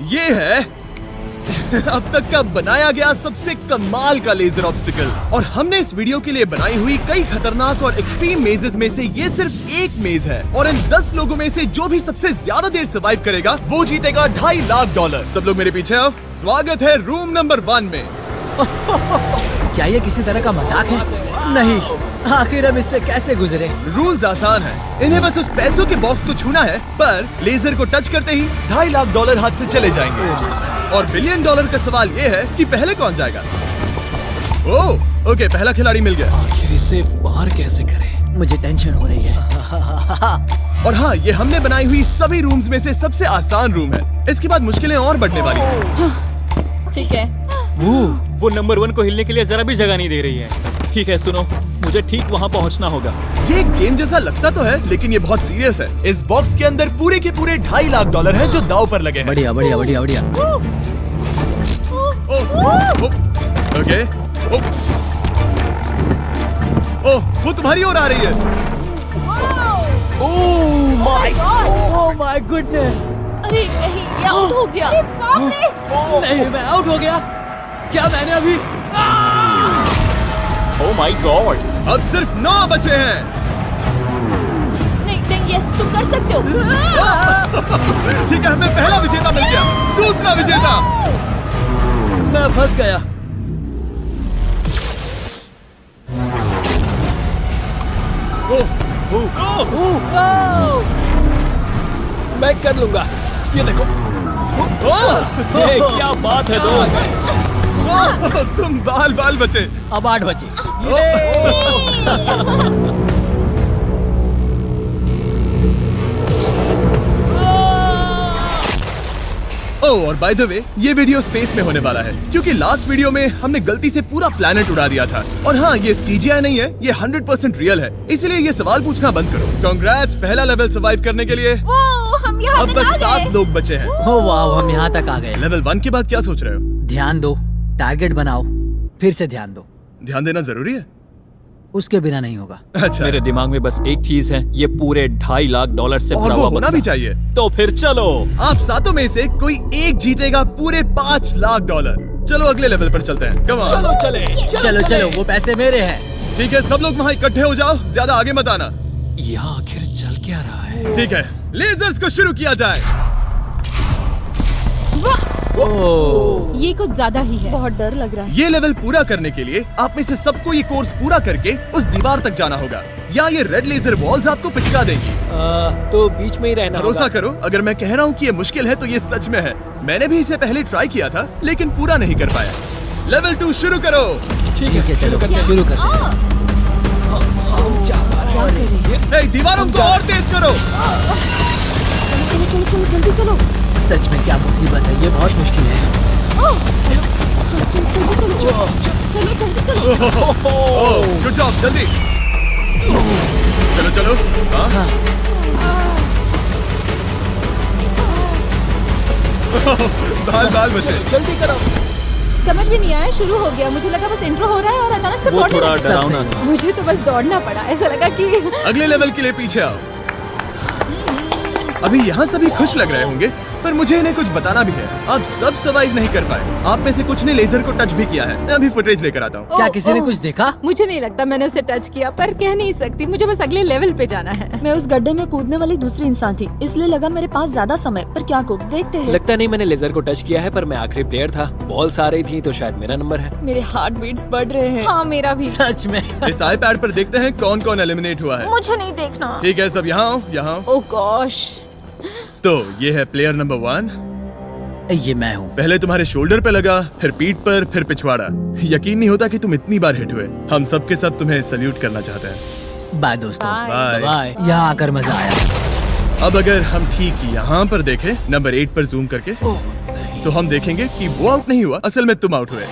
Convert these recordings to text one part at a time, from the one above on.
ये है अब तक का बनाया गया सबसे कमाल का लेजर ऑब्स्टिकल। और हमने इस वीडियो के लिए बनाई हुई कई खतरनाक और एक्सट्रीम मेजेस में से ये सिर्फ एक मेज है। और इन 10 लोगों में से जो भी सबसे ज्यादा देर सर्वाइव करेगा वो जीतेगा $2.5 लाख। सब लोग मेरे पीछे आओ। स्वागत है रूम नंबर 1 में। क्या ये किसी तरह का मजाक है? नहीं, आखिर हम इससे कैसे गुजरे? रूल्स आसान है, इन्हें बस उस पैसों के बॉक्स को छूना है, पर लेजर को टच करते ही $2.5 लाख हाथ से चले जाएंगे। और $1 बिलियन का सवाल ये है कि पहले कौन जाएगा। ओह, ओके, पहला खिलाड़ी मिल गया। आखिर इसे बाहर कैसे करें? मुझे टेंशन हो रही है। और हाँ, ये हमने बनाई हुई सभी रूम्स में से सबसे आसान रूम है। इसके बाद मुश्किलें और बढ़ने वाली हैं। ठीक है। वो नंबर 1 को हिलने के लिए जरा भी जगह नहीं दे रही है। ठीक है, सुनो, मुझे ठीक वहाँ पहुँचना होगा। ये गेम जैसा लगता तो है, लेकिन ये बहुत सीरियस है। इस बॉक्स के अंदर पूरे के पूरे $2.5 लाख हैं जो दांव पर लगे हैं। बढ़िया बढ़िया बढ़िया बढ़िया। ओके। ओह, वो तुम्हारी ओर आ रही है। Oh my goodness! अरे नहीं, ये आउट हो गया। नहीं, मैं आउट हो गया। क्या मैंने अभी? Oh my God! अब सिर्फ 9 बचे हैं। नहीं नहीं, यस, तुम कर सकते हो। ठीक है, हमें पहला विजेता मिल गया। दूसरा विजेता। मैं फंस गया। मैं कर लूंगा। ये देखो। हे, क्या बात है दोस्त! तुम बाल बचे। अब 8 बचे। ओह, और बाय द वे, ये वीडियो स्पेस में होने वाला है, क्योंकि लास्ट वीडियो में हमने गलती से पूरा प्लेनेट उड़ा दिया था। और हाँ, ये CGI नहीं है, ये 100% रियल है, इसलिए ये सवाल पूछना बंद करो। कांग्रेट्स, पहला लेवल सर्वाइव करने के लिए। हम यहाँ अब बस 7 लोग बचे हैं। ओ वाह, हम यहाँ तक आ गए। लेवल 1 के बाद क्या सोच रहे हो? ध्यान दो, टारगेट बनाओ, फिर से ध्यान दो। ध्यान देना जरूरी है। उसके बिना नहीं होगा। अच्छा, मेरे दिमाग में बस एक चीज है, ये पूरे $2.5 लाख से और भरा वो हुआ होना बक्सा। भी चाहिए। तो फिर चलो। आप 7 में से कोई एक जीतेगा पूरे $5 लाख। चलो अगले लेवल पर चलते हैं। Come on. चलो चले। चलो चलो, वो पैसे मेरे हैं। ठीक है, सब लोग वहाँ इकट्ठे हो जाओ, ज्यादा आगे मत आना। यहाँ आखिर चल क्या रहा है? ठीक है, लेजर्स को शुरू किया जाए। ये कुछ ज्यादा ही है। बहुत डर लग रहा है। ये लेवल पूरा करने के लिए आप में से सबको ये कोर्स पूरा करके उस दीवार तक जाना होगा, या ये रेड लेजर वॉल्स आपको पिचका देगी। तो बीच में ही रहना भरोसा होगा। करो, अगर मैं कह रहा हूँ कि ये मुश्किल है तो ये सच में है। मैंने भी इसे पहले ट्राई किया था, लेकिन पूरा नहीं कर पाया। लेवल 2 शुरू करो। ठीक है, चलो शुरू करते हैं। हम जा पा रहे हैं। नहीं, दीवारों को और तेज करो। चलो जल्दी चलो। सच में क्या मुसीबत है, ये बहुत मुश्किल है। चलो जल्दी चलो। गुड जॉब, जल्दी चलो चलो। हाँ। बाल बचे। जल्दी करो। समझ भी नहीं आया, शुरू हो गया। मुझे लगा बस इंट्रो हो रहा है और अचानक से वो दौड़ने थोड़ा लगा। डरावना था। मुझे तो बस दौड़ना पड़ा, ऐसा लगा कि अगले लेवल के लिए पीछे आओ। अभी यहाँ सभी खुश लग रहे होंगे, पर मुझे इन्हें कुछ बताना भी है। आप सब सर्वाइव नहीं कर पाए। आप में से कुछ ने लेजर को टच भी किया है। मैं अभी फुटेज लेकर आता हूँ। क्या किसी ने कुछ देखा? मुझे नहीं लगता मैंने उसे टच किया, पर कह नहीं सकती। मुझे बस अगले लेवल पे जाना है। मैं उस गड्ढे में कूदने वाली दूसरी इंसान थी, इसलिए लगा मेरे पास ज्यादा समय। पर क्या कूद, देखते हैं। लगता नहीं मैंने लेजर को टच किया है, पर मैं आखिरी प्लेयर था। बॉल्स आ रही थी तो शायद मेरा नंबर है। मेरे हार्ट बीट्स बढ़ रहे हैं। हाँ, मेरा भी। सच में। इस iPad पर देखते हैं कौन कौन एलिमिनेट हुआ है। मुझे नहीं देखना। ठीक है, सब यहाँ आओ, यहाँ आओ। ओह गॉश। तो ये है प्लेयर नंबर 1। ये मैं हूँ। पहले तुम्हारे शोल्डर पे लगा, फिर पीठ पर, फिर पिछवाड़ा। यकीन नहीं होता कि तुम इतनी बार हिट हुए। हम सब के सब तुम्हें सल्यूट करना चाहते हैं। बाय दोस्तों। बाय। बाय। यहाँ आकर मजा आया। अब अगर हम ठीक यहाँ पर देखें, नंबर 8 पर जूम करके, तो हम देखेंगे कि वो आउट नहीं हुआ, असल में तुम आउट हुए।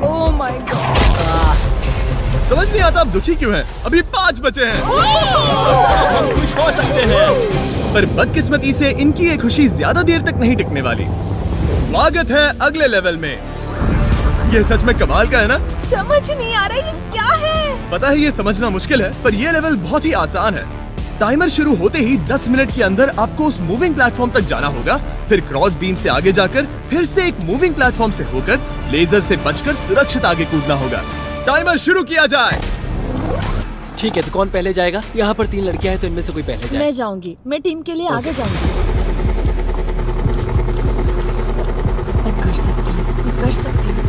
Oh my God. समझ नहीं आता आप दुखी क्यों हैं? अभी 5 बचे हैं। हम खुश हो सकते हैं। पर बदकिस्मती से इनकी ये खुशी ज्यादा देर तक नहीं टिकने वाली। स्वागत है अगले लेवल में। ये सच में कमाल का है ना? समझ नहीं आ रहा ये क्या है। पता है ये समझना मुश्किल है, पर ये लेवल बहुत ही आसान है। टाइमर शुरू होते ही 10 मिनट के अंदर आपको उस मूविंग प्लेटफॉर्म तक जाना होगा, फिर क्रॉस बीम से आगे जाकर फिर से एक मूविंग प्लेटफॉर्म से होकर लेजर से बचकर सुरक्षित आगे कूदना होगा। टाइमर शुरू किया जाए। ठीक है, तो कौन पहले जाएगा? यहाँ पर 3 लड़कियां हैं, तो इनमें से कोई पहले जाए। मैं जाऊंगी, मैं टीम के लिए आगे जाऊंगी। मैं कर सकती हूँ, मैं कर सकती हूँ।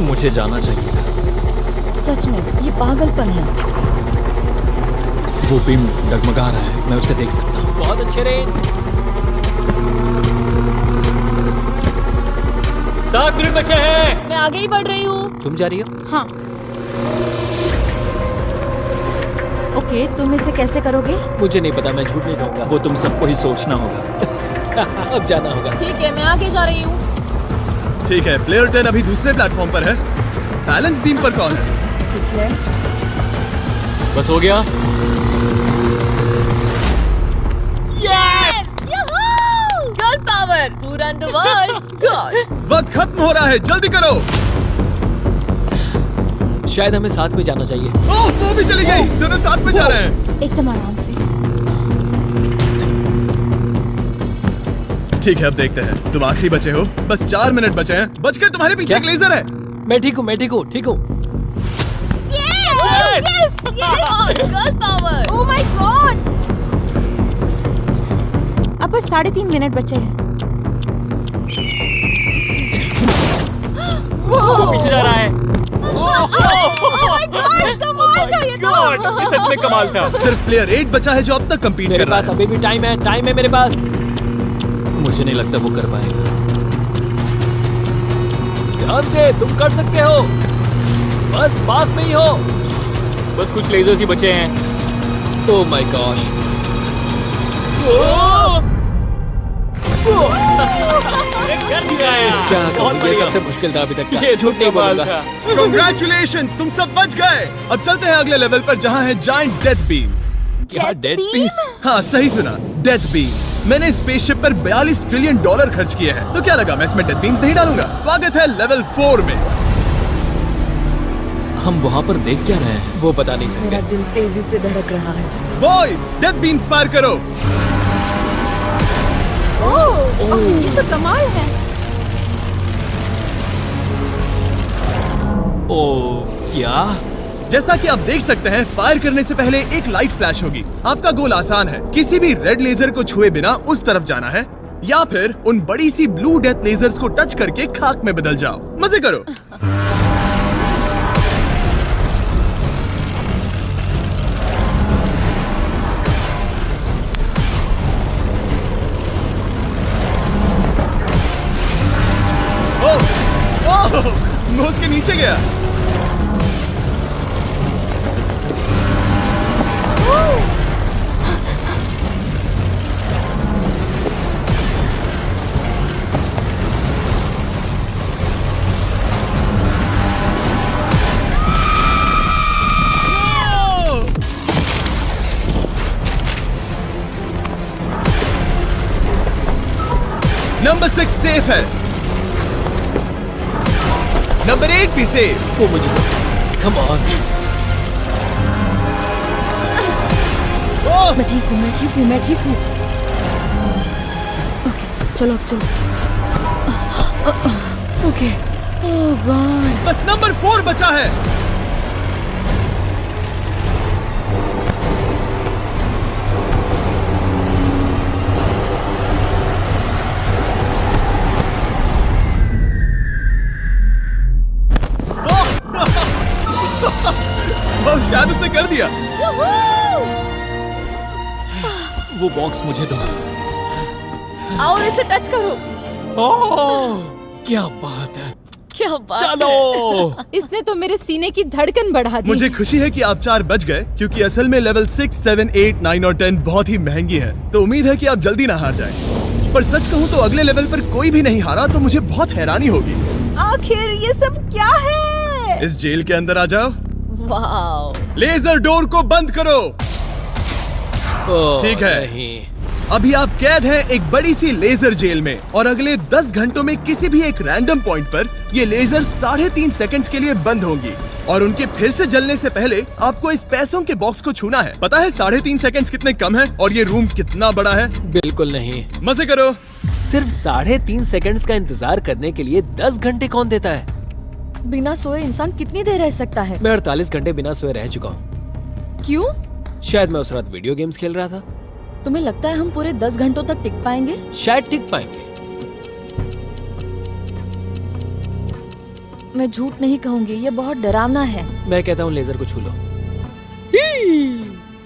मुझे जाना चाहिए था। सच में ये पागलपन है। वो बीम डगमगा रहा है, मैं उसे देख सकता हूँ। बहुत अच्छे रे। 7 मिनट बचे हैं। मैं आगे ही बढ़ रही हूँ। तुम जा रही हो? हाँ। ओके, तुम इसे कैसे करोगे? मुझे नहीं पता, मैं झूठ नहीं कहूँगा। वो तुम सबको ही सोचना होगा। अब जाना होगा। ठीक है, मैं आगे जा रही हूँ। ठीक है, प्लेयर 10 अभी दूसरे प्लेटफॉर्म पर है। बैलेंस बीम पर कौन है? ठीक है। बस हो गया। Yes! Yahoo! Girl power! Who run the world? Girls! वक्त खत्म हो रहा है, जल्दी करो। शायद हमें साथ में जाना चाहिए। ओह, वो भी चली गई। दोनों साथ में जा रहे हैं। एकदम आराम से। ठीक है, अब देखते हैं। तुम आखिरी बचे हो, बस 4 मिनट बचे हैं। बचकर तुम्हारे पीछे एक लेजर है। मैं ठीक हूँ, मैं ठीक हूँ, ठीक हूँ। Yes! Girl power! Oh my God! अब बस 3.5 मिनट बचे हैं। पीछे जा रहा है। कमाल था ये तो। ये सच में कमाल था। सिर्फ प्लेयर 8 बचा है जो अब तक कंपीट मेरे कर रहा पास है। अभी भी टाइम है मेरे पास। मुझे नहीं लगता वो कर पाएगा। ध्यान से, तुम कर सकते हो। बस पास में ही हो। बस कुछ लेजर्स ही बचे हैं। Oh my gosh. कर दिया यार। क्या कहूँ, ये सबसे मुश्किल था अभी तक का। झूठ नहीं बोलूंगा। Congratulations, तुम सब बच गए। अब चलते हैं अगले लेवल पर जहाँ है जायंट डेथ बीम्स। क्या डेड पीस? हाँ, सही सुना, डेथ बीम। मैंने स्पेसशिप पर $42 ट्रिलियन खर्च किए हैं, तो क्या लगा मैं इसमें डेथ बीम्स नहीं डालूंगा? स्वागत है लेवल 4 में। हम वहाँ पर देख क्या रहे हैं वो बता नहीं सकते। मेरा दिल तेजी से धड़क रहा है। बॉयज, डेथ बीम्स फायर करो। ओह, ये तो कमाल है। ओह, क्या? जैसा कि आप देख सकते हैं, फायर करने से पहले एक लाइट फ्लैश होगी। आपका गोल आसान है, किसी भी रेड लेजर को छुए बिना उस तरफ जाना है, या फिर उन बड़ी सी ब्लू डेथ लेजर्स को टच करके खाक में बदल जाओ। मजे करो। ओह, नोज के नीचे गया। नंबर 6 सेफ है। नंबर 8 भी सेफ। वो मुझे कम ऑन। मैं ठीक हूँ, मैं ठीक हूँ, मैं ठीक हूँ। ओके, चलो अब चलो। ओके। ओह गॉड। बस नंबर 4 बचा है। शायद उसने कर दिया। वो बॉक्स मुझे दो। और इसे टच करो। ओह, क्या बात है। क्या बात है। चलो। इसने तो मेरे सीने की धड़कन बढ़ा दी। मुझे खुशी है कि आप 4 बच गए, क्योंकि असल में लेवल 6, 7, 8, 9 और 10 बहुत ही महंगी है। तो उम्मीद है कि आप जल्दी ना हार जाएं। पर सच कहूँ तो अगले लेवल पर कोई भी नहीं हारा तो मुझे बहुत हैरानी होगी। आखिर ये सब क्या है? इस जेल के अंदर आ जाओ। वाओ। लेजर डोर को बंद करो। ओह, ठीक है। नहीं। अभी आप कैद हैं एक बड़ी सी लेजर जेल में और अगले 10 घंटों में किसी भी एक रैंडम पॉइंट पर ये लेजर 3.5 सेकंड्स के लिए बंद होंगी और उनके फिर से जलने से पहले आपको इस पैसों के बॉक्स को छूना है। पता है 3.5 सेकंड्स कितने कम है और ये रूम कितना बड़ा है? बिल्कुल नहीं। मजे करो। सिर्फ 3.5 सेकंड्स का इंतजार करने के लिए 10 घंटे कौन देता है? बिना सोए इंसान कितनी देर रह सकता है? मैं 48 घंटे बिना सोए रह चुका हूँ। क्यों? शायद मैं उस रात वीडियो गेम्स खेल रहा था। तुम्हें लगता है हम पूरे 10 घंटों तक टिक पाएंगे? शायद टिक पाएंगे। मैं झूठ नहीं कहूंगी, ये बहुत डरावना है। मैं कहता हूँ लेजर को छू लो।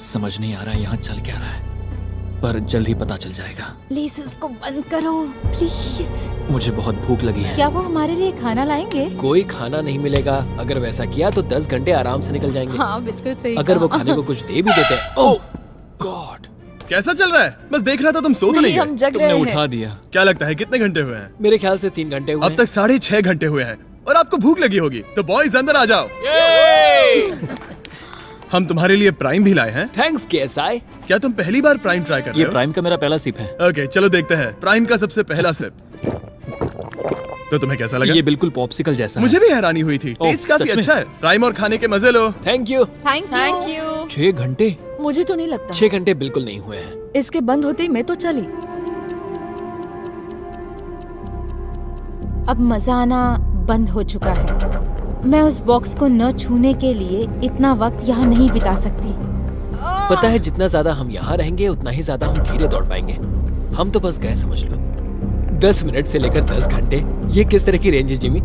समझ नहीं आ रहा यहाँ चल क्या रहा है, पर जल्द ही पता चल जाएगा। प्लीज इसको बंद करो प्लीज। मुझे बहुत भूख लगी है। क्या वो हमारे लिए खाना लाएंगे? कोई खाना नहीं मिलेगा। अगर वैसा किया तो 10 घंटे आराम से निकल जाएंगे। हाँ बिल्कुल सही। अगर वो कहा। खाने को कुछ दे भी देते हैं। ओह गॉड, कैसा चल रहा है? बस देख रहा था, तुम सो तो नहीं हम गए? जग रहे हैं। दिया। क्या लगता है कितने घंटे हुए हैं? मेरे ख्याल से 3 घंटे हुए अब तक 6.5 घंटे हुए हैं और आपको भूख लगी होगी, तो बॉयज अंदर आ जाओ। हम तुम्हारे लिए प्राइम भी लाए हैं। Thanks KSI. क्या तुम पहली बार प्राइम ट्राई कर रहे ये हो? प्राइम का मेरा पहला सिप है। ओके, चलो देखते हैं प्राइम का सबसे पहला सिप। तो तुम्हें कैसा लगा? ये बिल्कुल पॉप्सिकल जैसा मुझे भी हैरानी हुई थी। ओह, टेस्ट काफी सच में? अच्छा है। प्राइम और खाने के मजे लो। Thank you. Thank you. 6 घंटे? मुझे तो नहीं लगता। 6 घंटे बिल्कुल नहीं हुए हैं। इसके बंद होते ही मैं तो चली। अब मजा आना बंद हो चुका है। मैं उस बॉक्स को न छूने के लिए इतना वक्त यहाँ नहीं बिता सकती। पता है जितना ज्यादा हम यहाँ रहेंगे उतना ही ज्यादा हम धीरे दौड़ पाएंगे। हम तो बस गए, समझ लो। 10 मिनट से लेकर 10 घंटे, ये किस तरह की रेंज है जिमी?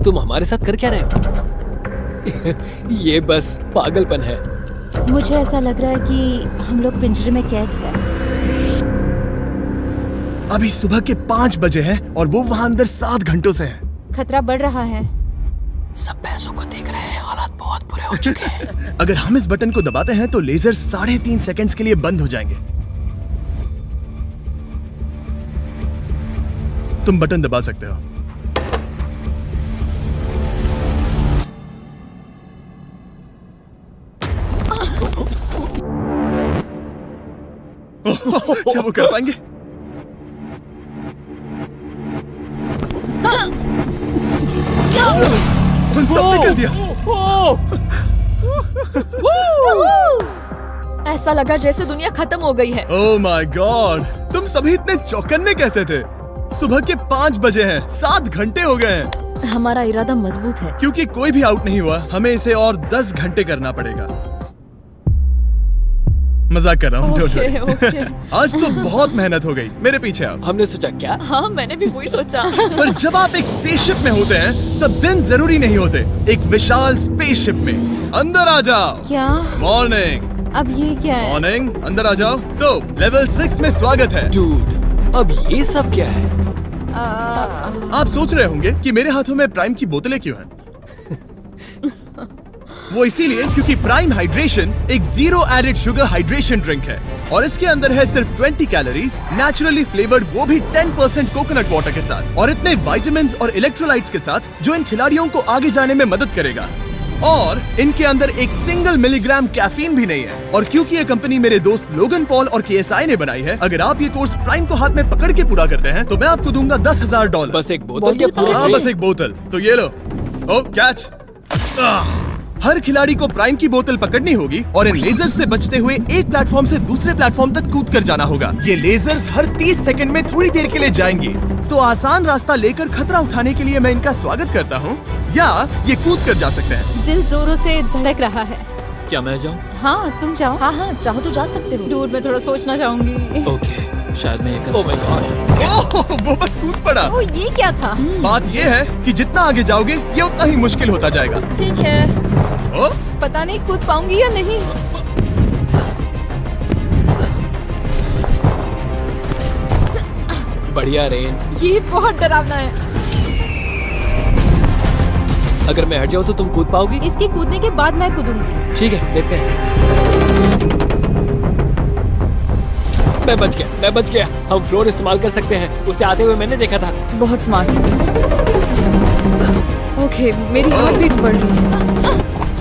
तुम हमारे साथ कर क्या रहे हो? ये बस पागलपन है। मुझे ऐसा लग रहा है कि हम लोग पिंजरे में कैद हैं। अभी सुबह के 5 बजे हैं और वो वहाँ अंदर 7 घंटों से है। खतरा बढ़ रहा है। सब पैसों को देख रहे हैं, हालात बहुत बुरे हो चुके हैं। अगर हम इस बटन को दबाते हैं तो लेजर 3.5 सेकंड्स के लिए बंद हो जाएंगे। तुम बटन दबा सकते हो। क्या वो कर पाएंगे? उन सबने कर दिया। ऐसा लगा जैसे दुनिया खत्म हो गई है। ओह माय गॉड, तुम सभी इतने चौकन्ने कैसे थे? सुबह के 5 बजे हैं, 7 घंटे हो गए हैं। हमारा इरादा मजबूत है। क्योंकि कोई भी आउट नहीं हुआ, हमें इसे और 10 घंटे करना पड़ेगा। मजाक कर रहा हूँ। don't worry। ओके। आज तो बहुत मेहनत हो गई। मेरे पीछे आओ। हमने सोचा क्या? हाँ, मैंने भी वही सोचा। पर जब आप एक स्पेसशिप में होते हैं तब दिन जरूरी नहीं होते। एक विशाल स्पेसशिप में अंदर आ जाओ। क्या? मॉर्निंग। अब ये क्या है? मॉर्निंग, अंदर आ जाओ। तो लेवल 6 में स्वागत है। डूड, अब ये सब क्या है? आप सोच रहे होंगे कि मेरे हाथों में प्राइम की बोतलें क्यों हैं? वो इसीलिए क्योंकि प्राइम हाइड्रेशन एक 0 एडेड शुगर हाइड्रेशन ड्रिंक है और इसके अंदर है सिर्फ 20 कैलोरीज, नेचुरली फ्लेवर्ड, वो भी 10% कोकोनट वाटर के साथ, और इतने विटामिन्स और इलेक्ट्रोलाइट्स के साथ जो इन खिलाड़ियों को आगे जाने में मदद करेगा। और इनके अंदर एक सिंगल मिलीग्राम कैफीन भी नहीं है। और क्योंकि ये कंपनी मेरे दोस्त लोगन पॉल और केएसआई ने बनाई है, अगर आप ये कोर्स प्राइम को हाथ में पकड़ के पूरा करते हैं तो मैं आपको दूंगा $10,000। बस एक बोतल या पूरी हाँ, ट्रे? बस एक बोतल। तो ये लो। ओ कैच। हर खिलाड़ी को प्राइम की बोतल पकड़नी होगी और इन लेजर्स से बचते हुए एक प्लेटफॉर्म से दूसरे प्लेटफॉर्म तक कूद कर जाना होगा। ये लेजर्स हर 30 सेकंड में थोड़ी देर के लिए जाएंगी। तो आसान रास्ता लेकर खतरा उठाने के लिए मैं इनका स्वागत करता हूँ, या ये कूद कर जा सकते हैं। दिल जोरों से धड़क रहा है। क्या मैं जाऊँ? हाँ तुम जाओ। हाँ हाँ, चाहो तो जा सकते हो। दूर में थोड़ा सोचना चाहूंगी। ओके, शायद मैं ये कर सकता हूँ। ओह, वो बस कूद पड़ा। ओ ये क्या था? बात ये है कि जितना आगे जाओगे ये उतना ही मुश्किल होता जाएगा। ठीक है। ओ, पता नहीं कूद पाऊंगी या नहीं। बढ़िया रेन। ये बहुत डरावना है। अगर मैं हट जाऊँ तो तुम कूद पाओगी? इसके कूदने के बाद मैं कूदूंगी। ठीक है, देखते हैं। मैं बच गया। हम फ्लोर इस्तेमाल कर सकते हैं, उसे आते हुए मैंने देखा था। बहुत स्मार्ट। ओके, मेरी हार्ट बीट्स बढ़ रही है।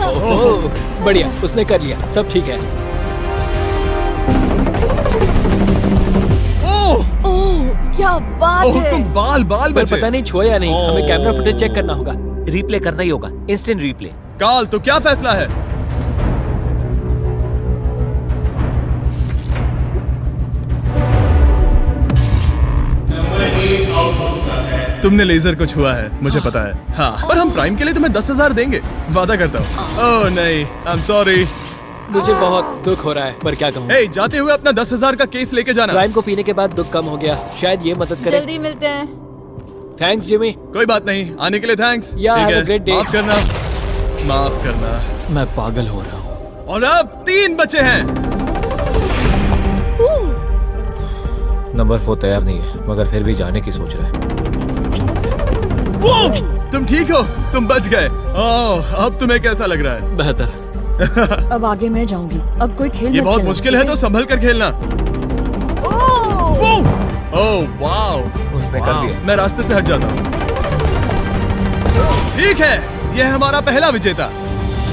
ओह, बढ़िया, उसने कर लिया। सब ठीक है। बात ओह है। तुम बाल बाल पर बचे। पता नहीं छुआ या नहीं, हमें कैमरा फुटेज चेक करना होगा। रिप्ले करना ही होगा, इंस्टेंट रिप्ले। काल तो क्या फैसला है? तुमने लेजर को छुआ है, मुझे पता है। हाँ, पर हम प्राइम के लिए तुम्हें 10,000 देंगे, वादा करता हूँ। ओह नहीं, आई एम सॉरी। मुझे बहुत दुख हो रहा है, पर क्या कहूँ। हे, जाते हुए अपना 10,000 का केस लेके जाना। प्राइम को पीने के बाद दुख कम हो गया, शायद ये मदद करे। जल्दी मिलते हैं। Thanks Jimmy. कोई बात नहीं, आने के लिए थैंक्स। Yeah, ठीक have a है, great day. माफ करना, माफ करना। मैं पागल हो रहा हूँ। और अब 3 बचे हैं। नंबर 4 तैयार नहीं है, मगर फिर भी जाने की सोच रहा है। तुम ठीक हो? तुम बच गए। ओह, अब तुम्हें कैसा लग रहा है? बेहतर। अब आगे मैं जाऊंगी। अब कोई खेल ये मत बहुत खेलना, मुश्किल ठीक है, तो संभल कर खेलना। ओह वाओ, उसने कर दिया। मैं रास्ते से हट जाता हूँ। ठीक है, ये है हमारा पहला विजेता।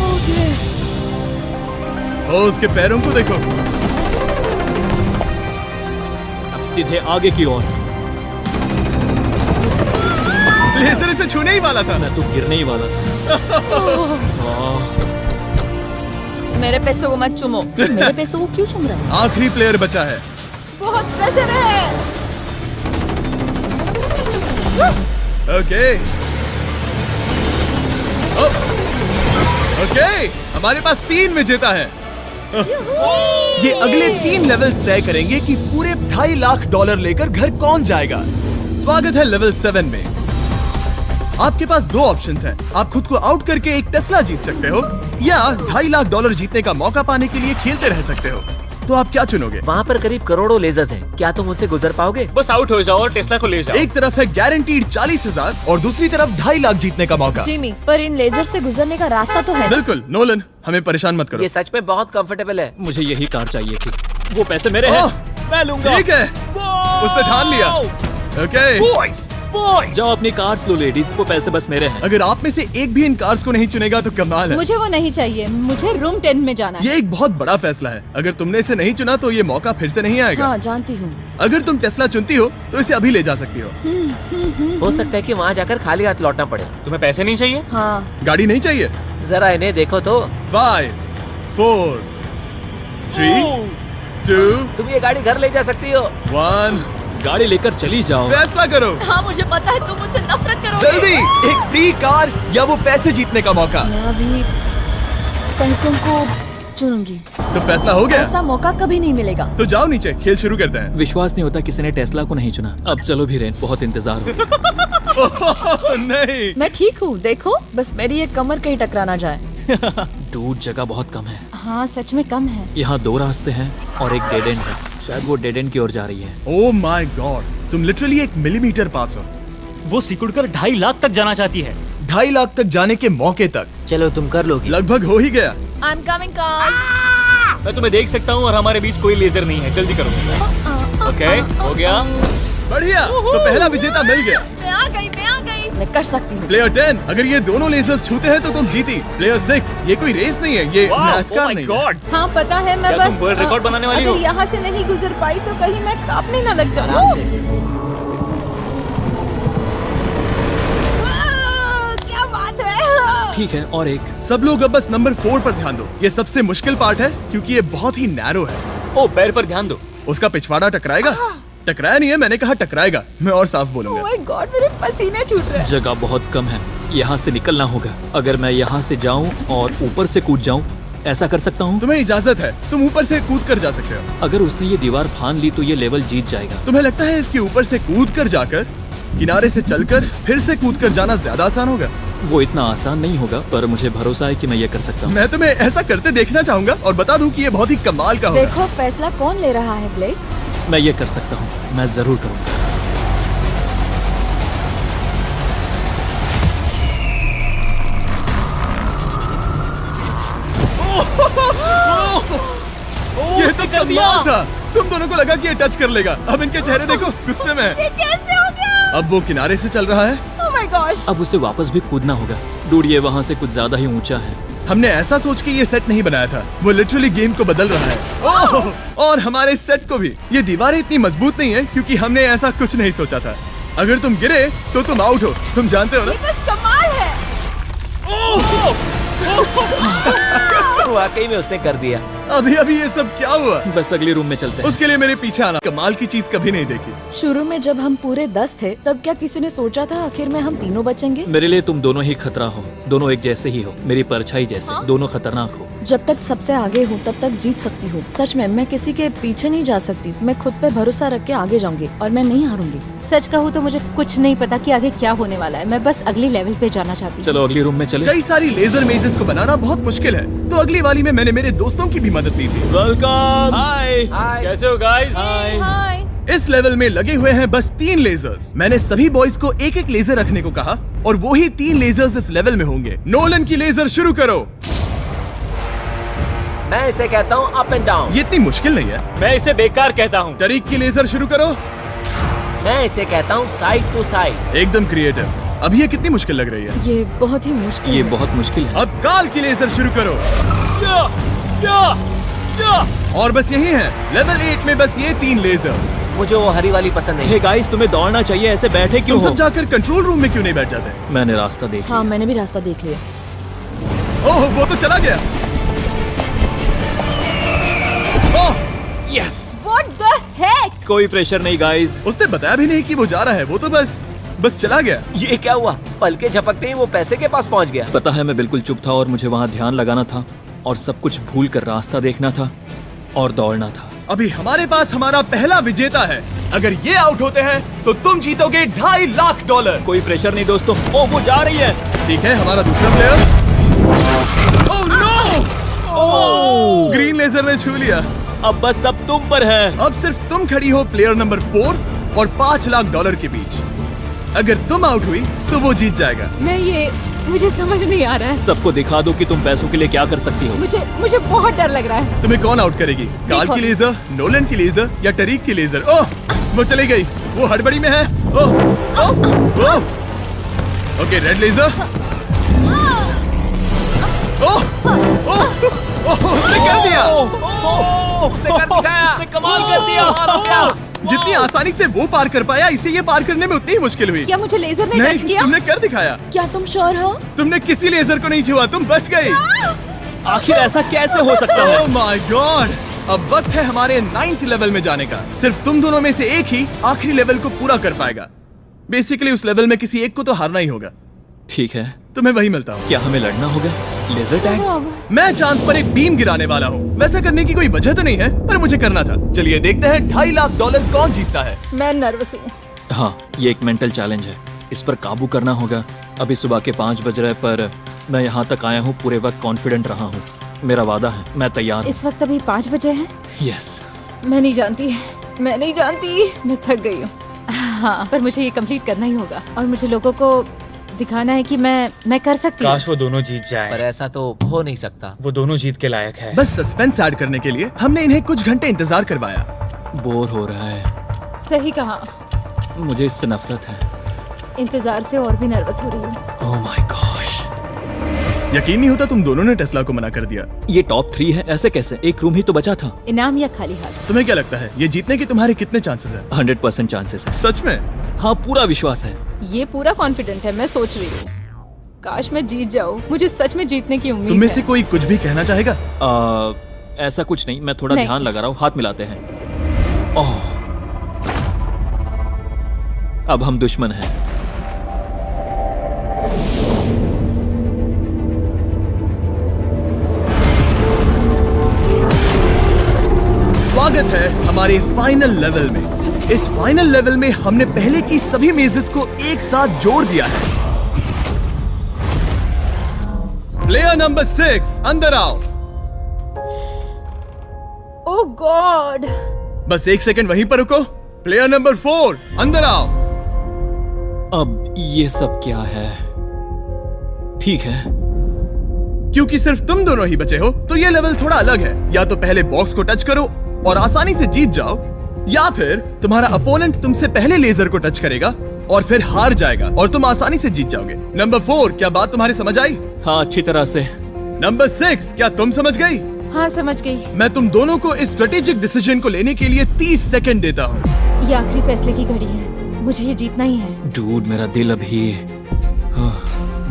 ओके। ओ, उसके पैरों को देखो। अब सीधे आगे की ओर। लेजर इसे छूने ही वाला था। मैं तो गिरने ही वाला था। मेरे पैसों को मत चुमो। मेरे पैसों को क्यों चुम रहा है? आखिरी प्लेयर बचा है। बहुत प्रेशर है। ओके ओके, हमारे पास 3 विजेता है। ये अगले 3 लेवल्स तय करेंगे कि पूरे $2.5 लाख लेकर घर कौन जाएगा। स्वागत है लेवल 7 में। आपके पास 2 ऑप्शंस हैं। आप खुद को आउट करके एक टेस्ला जीत सकते हो, या $2.5 लाख जीतने का मौका पाने के लिए खेलते रह सकते हो। तो आप क्या चुनोगे? वहाँ पर करीब करोड़ों लेजर्स हैं, क्या तुम उनसे गुजर पाओगे? बस आउट हो जाओ और टेस्ला को ले जाओ। एक तरफ है गारंटीड 40,000 और दूसरी तरफ $2.5 लाख जीतने का मौका। जिमी, पर इन लेजर से गुजरने का रास्ता तो है ना? बिल्कुल नोलन, हमें परेशान मत करो। ये सच में बहुत कंफर्टेबल है। मुझे यही कार चाहिए थी। वो पैसे मेरे हैं, ओह, मैं लूंगा। ठीक है, उसने ठान लिया। ओके, बॉयज, जाओ अपनी कार्स लो लेडीज, वो पैसे बस मेरे हैं। अगर आप में से एक भी इन कार्स को नहीं चुनेगा तो कमाल है। मुझे वो नहीं चाहिए, मुझे रूम 10 में जाना है। ये एक बहुत बड़ा फैसला है। अगर तुमने इसे नहीं चुना तो ये मौका फिर से नहीं आएगा। हाँ, जानती हूँ। अगर तुम टेस्ला चुनती हो तो इसे अभी ले जा सकती हो। हो सकता है कि वहाँ जाकर खाली हाथ लौटना पड़े। तुम्हें पैसे नहीं चाहिए? हाँ। गाड़ी नहीं चाहिए? जरा इन्हें देखो तो। 5 4 3 2 तुम ये गाड़ी घर ले जा सकती हो। 1, गाड़ी लेकर चली जाओ। फैसला करो हाँ, मुझे पता है तुम मुझसे नफरत करोगे। जल्दी। एक फ्री कार या वो पैसे जीतने का मौका। मैं अभी पैसों को चुनूंगी। तो फैसला हो गया? ऐसा मौका कभी नहीं मिलेगा। तो जाओ नीचे, खेल शुरू करते हैं। विश्वास नहीं होता किसी ने टेस्ला को नहीं चुना। अब चलो भी रेन, बहुत इंतजार हो गया। नहीं, मैं ठीक हूँ, देखो बस मेरी ये कमर कहीं टकरा ना जाए। दूर जगह बहुत कम है। हाँ, सच में कम है। यहाँ 2 रास्ते हैं और एक डेड एंड है। शायद वो डेड एंड की ओर जा रही है। ओह माय गॉड, तुम लिटरली 1 मिलीमीटर पास हो। वो सिकुड़कर 2.5 लाख तक जाना चाहती है। $2.5 लाख तक जाने के मौके तक चलो तुम कर लोगी। लगभग हो ही गया। I am coming car. मैं तुम्हें देख सकता हूँ और हमारे बीच कोई लेजर नहीं है, जल्दी करो। ओके, हो गया। बढ़िया, तो पहला विजेता मिल गया। मैं आ गई। मैं कर सकती हूँ। प्लेयर 10, अगर ये दोनों लेजर्स छूते हैं तो तुम जीती। प्लेयर 6, ये कोई रेस नहीं है, ये NASCAR नहीं है। गॉड, हाँ पता है, मैं क्या बस तुम वर्ल्ड रिकॉर्ड बनाने वाली अगर हो? यहाँ से नहीं गुजर पाई तो कहीं मैं कांपने न लग जाऊँ। क्या बात है। ठीक है, और एक। सब लोग अब बस नंबर 4 पर ध्यान दो। ये सबसे मुश्किल पार्ट है क्योंकि ये बहुत ही नैरो है। ओ पैर पर ध्यान दो। उसका पिछवाड़ा टकराएगा? टकराया नहीं है, मैंने कहा टकराएगा। मैं और साफ बोलूंगा। ओह माय गॉड, मेरे पसीने छूट रहे हैं। जगह बहुत कम है, यहाँ से निकलना होगा। अगर मैं यहाँ से जाऊँ और ऊपर से कूद जाऊँ, ऐसा कर सकता हूँ? तुम्हें इजाजत है, तुम ऊपर से कूद कर जा सकते हो। अगर उसने ये दीवार फान ली तो ये लेवल जीत जाएगा। तुम्हें लगता है इसके ऊपर से कूद कर जाकर किनारे से चलकर फिर से कूद कर जाना ज्यादा आसान होगा? वो इतना आसान नहीं होगा, पर मुझे भरोसा है कि मैं ये कर सकता हूँ। मैं तुम्हें ऐसा करते देखना चाहूंगा और बता दूं कि ये बहुत ही कमाल का होगा। देखो फैसला कौन ले रहा है ब्लेक। मैं ये कर सकता हूँ, मैं जरूर करूँगा। ये तो कमाल था। तुम दोनों को लगा कि ये टच कर लेगा। अब इनके चेहरे देखो, गुस्से में है। ये कैसे हो गया? अब वो किनारे से चल रहा है। Oh my gosh. अब उसे वापस भी कूदना होगा। डूड, ये वहाँ से कुछ ज्यादा ही ऊंचा है। हमने ऐसा सोच के ये सेट नहीं बनाया था, वो लिटरली गेम को बदल रहा है। ओह! और हमारे सेट को भी। ये दीवारें इतनी मजबूत नहीं है क्योंकि हमने ऐसा कुछ नहीं सोचा था। अगर तुम गिरे तो तुम आउट हो, तुम जानते हो ना? बस कमाल है। वाकई में उसने कर दिया। अभी अभी ये सब क्या हुआ? बस अगले रूम में चलते हैं। उसके लिए मेरे पीछे आना। कमाल की चीज कभी नहीं देखी। शुरू में जब हम पूरे 10 थे तब क्या किसी ने सोचा था आखिर में हम तीनों बचेंगे? मेरे लिए तुम दोनों ही खतरा हो, दोनों एक जैसे ही हो, मेरी परछाई जैसे, दोनों खतरनाक हो। जब तक सबसे आगे हूँ तब तक जीत सकती हूँ। सच में मैं किसी के पीछे नहीं जा सकती। मैं खुद पे भरोसा रख के आगे जाऊंगी और मैं नहीं हारूंगी। सच कहूँ तो मुझे कुछ नहीं पता कि आगे क्या होने वाला है। मैं बस अगली लेवल पे जाना चाहती हूँ। चलो अगले रूम में चले। कई सारी लेजर मेजेस को बनाना बहुत मुश्किल है, तो अगली वाली में मैंने मेरे दोस्तों की भी मदद ली थी। वेलकम। हाय। कैसे हो गाइस? हाय। इस लेवल में लगे हुए हैं बस 3 लेजर्स। मैंने सभी बॉयज को एक एक लेजर रखने को कहा और वो ही 3 लेजर्स इस लेवल में होंगे। नोलन की लेजर शुरू करो। मैं इसे कहता हूँ अप एंड डाउन। ये इतनी मुश्किल नहीं है। मैं इसे बेकार कहता हूँ। तरीक की लेजर शुरू करो। मैं इसे कहता हूँ साइड टू साइड। एकदम क्रिएटिव। अब ये कितनी मुश्किल लग रही है। ये बहुत ही मुश्किल ये है। बहुत मुश्किल है। अब काल की लेजर शुरू करो। या, या, या। और बस यही है, लेवल 8 में बस ये 3 लेजर्स। मुझे वो हरी वाली पसंद नहीं। हे गाइस, तुम्हें दौड़ना चाहिए, ऐसे बैठे क्यों तुम हो? सब जाकर कंट्रोल रूम में क्यों नहीं बैठ जाते? मैंने रास्ता देख हाँ मैंने भी रास्ता देख लिया। ओह, वो तो चला गया। ओह, यस। What the heck? कोई प्रेशर नहीं गाइस। उसने बताया भी नहीं कि वो जा रहा है, वो तो बस चला गया। ये क्या हुआ? पल के झपकते ही वो पैसे के पास पहुँच गया। पता है मैं बिल्कुल चुप था और मुझे वहाँ ध्यान लगाना था और सब कुछ भूल कर रास्ता देखना था और दौड़ना था। अभी हमारे पास हमारा पहला विजेता है। अगर ये आउट होते हैं तो तुम जीतोगे $2.5 लाख। कोई प्रेशर नहीं दोस्तों। ओ वो जा रही है। ठीक है, हमारा दूसरा player. Oh no! Green laser ने छू लिया। अब बस सब तुम पर है। अब सिर्फ तुम खड़ी हो प्लेयर नंबर 4 और $5 लाख के बीच। अगर तुम आउट हुई तो वो जीत जाएगा। मुझे समझ नहीं आ रहा है। सबको दिखा दो कि तुम पैसों के लिए क्या कर सकती हो। मुझे बहुत डर लग रहा है। तुम्हें कौन आउट करेगी? काल की लेजर, नोलन की लेजर या टरीक की लेजर? ओह, वो चली गई। वो हड़बड़ी में है। Oh, oh, oh. Okay, red laser. Oh, oh, oh, उसने कर दिया। उसने कमाल कर दिया। जितनी आसानी से वो पार कर पाया, इसे ये पार करने में उतनी ही मुश्किल हुई। क्या मुझे लेजर ने नहीं, टच किया? तुमने कर दिखाया। क्या तुम श्योर हो? तुमने किसी लेजर को नहीं छुआ, तुम बच गई। आखिर ऐसा कैसे हो सकता है? Oh my God! अब वक्त है हमारे 9th लेवल में जाने का। सिर्फ तुम दोनों में से एक ही आखिरी लेवल को पूरा कर पाएगा। बेसिकली उस लेवल में किसी एक को तो हारना ही होगा। ठीक है, तुम्हें वही मिलता हूँ। क्या हमें लड़ना होगा? Laser tags? मैं चांद पर एक बीम गिराने वाला हूँ। वैसा करने की कोई वजह तो नहीं है, पर मुझे करना था। चलिए देखते हैं $2.5 लाख कौन जीतता है। मैं नर्वस हूँ। हाँ, ये एक मेंटल चैलेंज है। इस पर काबू करना होगा। अभी सुबह के 5 बज रहे पर मैं यहाँ तक आया हूँ, पूरे वक्त कॉन्फिडेंट रहा हूँ। मेरा वादा है, मैं तैयार हूँ। इस वक्त अभी 5 बजे हैं। यस। मैं नहीं जानती, मैं थक गई हूँ। हाँ, पर मुझे ये कंप्लीट करना ही होगा और मुझे लोगों को दिखाना है कि मैं कर सकती हूँ। काश वो दोनों जीत पर जाए। ऐसा तो हो नहीं सकता। वो दोनों जीत के लायक है। बस सस्पेंस ऐड करने के लिए हमने इन्हें कुछ घंटे इंतजार करवाया। बोर हो रहा है। सही कहा। मुझे इससे नफरत है। इंतजार से और भी नर्वस हो रही हूँ। Oh my gosh. यकीन नहीं होता तुम दोनों ने टेस्ला को मना कर दिया। ये टॉप 3 है, ऐसे कैसे? एक रूम ही तो बचा था। इनाम या खाली हाथ? तुम्हें क्या लगता है ये जीतने के तुम्हारे कितने चांसेस हैं? 100% चांसेस है। सच में? हाँ, पूरा विश्वास है। ये पूरा कॉन्फिडेंट है। मैं सोच रही हूँ काश मैं जीत जाऊँ। मुझे सच में जीतने की उम्मीद तुम में है। से कोई कुछ भी कहना चाहेगा? ऐसा कुछ नहीं, मैं थोड़ा नहीं। ध्यान लगा रहा हूँ। हाथ मिलाते हैं। ओह, अब हम दुश्मन हैं। स्वागत है हमारे फाइनल लेवल में। इस फाइनल लेवल में हमने पहले की सभी मेजेस को एक साथ जोड़ दिया है। प्लेयर नंबर 6 अंदर आओ। ओह गॉड! बस 1 सेकंड वहीं पर रुको। प्लेयर नंबर 4 अंदर आओ। अब ये सब क्या है? ठीक है, क्योंकि सिर्फ तुम दोनों ही बचे हो तो ये लेवल थोड़ा अलग है। या तो पहले बॉक्स को टच करो और आसानी से जीत जाओ, या फिर तुम्हारा अपोनेंट तुमसे पहले लेजर को टच करेगा और फिर हार जाएगा और तुम आसानी से जीत जाओगे। नंबर 4, क्या बात तुम्हारी समझ आई? हाँ अच्छी तरह से। नंबर 6, क्या तुम समझ गई? हाँ समझ गई। मैं तुम दोनों को इस स्ट्रेटेजिक डिसीजन को लेने के लिए 30 सेकंड देता हूँ। ये आखिरी फैसले की घड़ी है, मुझे ये जीतना ही है। डूड मेरा दिल अभी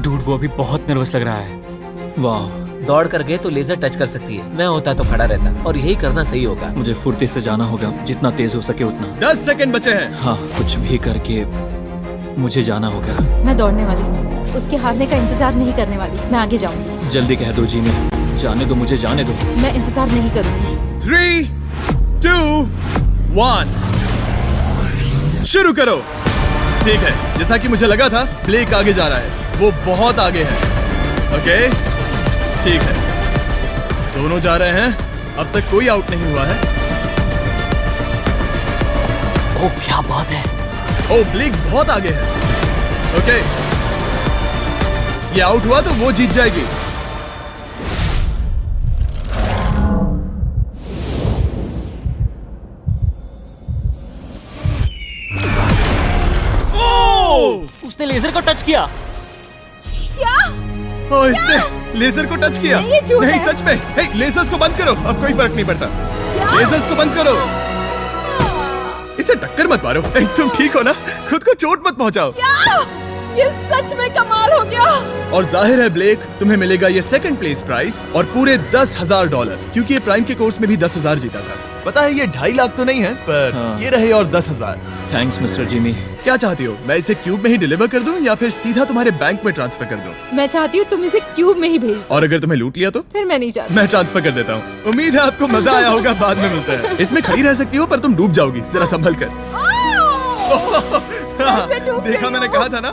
डूड वो अभी बहुत नर्वस लग रहा है। वाह, दौड़ कर गए तो लेजर टच कर सकती है। मैं होता तो खड़ा रहता, और यही करना सही होगा। मुझे फुर्ती से जाना होगा, जितना तेज हो सके उतना। 10 सेकंड बचे हैं। हाँ, कुछ भी करके मुझे जाना होगा। मैं दौड़ने वाली हूँ, उसके हारने का इंतजार नहीं करने वाली। मैं आगे जाऊंगी। जल्दी कह दो जिमी, जाने दो, मुझे जाने दो। मैं इंतजार नहीं करूंगी। 3, 2, 1 शुरू करो। ठीक है, जैसा कि मुझे लगा था, ब्लेक आगे जा रहा है। वो बहुत आगे है। ओके, ठीक है, दोनों जा रहे हैं। अब तक कोई आउट नहीं हुआ है। ओ क्या बात है। ओ, ब्लेक बहुत आगे है। ओके, ये आउट हुआ तो वो जीत जाएगी। उसने लेजर को टच किया। ओ, इसने लेजर को टच किया। नहीं, ये झूठ नहीं, है। सच में। हे, लेजर्स को बंद करो, अब कोई फर्क नहीं पड़ता। लेजर्स को बंद करो। इसे टक्कर मत मारो। हे, तुम ठीक हो ना? खुद को चोट मत पहुंचाओ। ये सच में कमाल हो गया। और जाहिर है ब्लेक, तुम्हें मिलेगा ये सेकंड प्लेस प्राइस और पूरे $10,000, क्योंकि ये प्राइम के कोर्स में भी 10,000 जीता था। पता है ये 2.5 लाख तो नहीं है, पर हाँ। ये रहे और 10,000। Thanks mister Jimmy. क्या चाहती हो, मैं इसे क्यूब में ही डिलीवर कर दूं या फिर सीधा तुम्हारे बैंक में ट्रांसफर कर दूं? मैं चाहती हूँ तुम इसे क्यूब में ही भेज दो। और अगर तुम्हें लूट लिया तो? फिर मैं नहीं चाहती। मैं ट्रांसफर कर देता हूँ। उम्मीद है आपको मजा आया होगा। बाद में मिलते हैं। इसमें खड़ी रह सकती हो, पर तुम डूब जाओगी। जरा संभल कर। देखा, मैंने कहा था ना।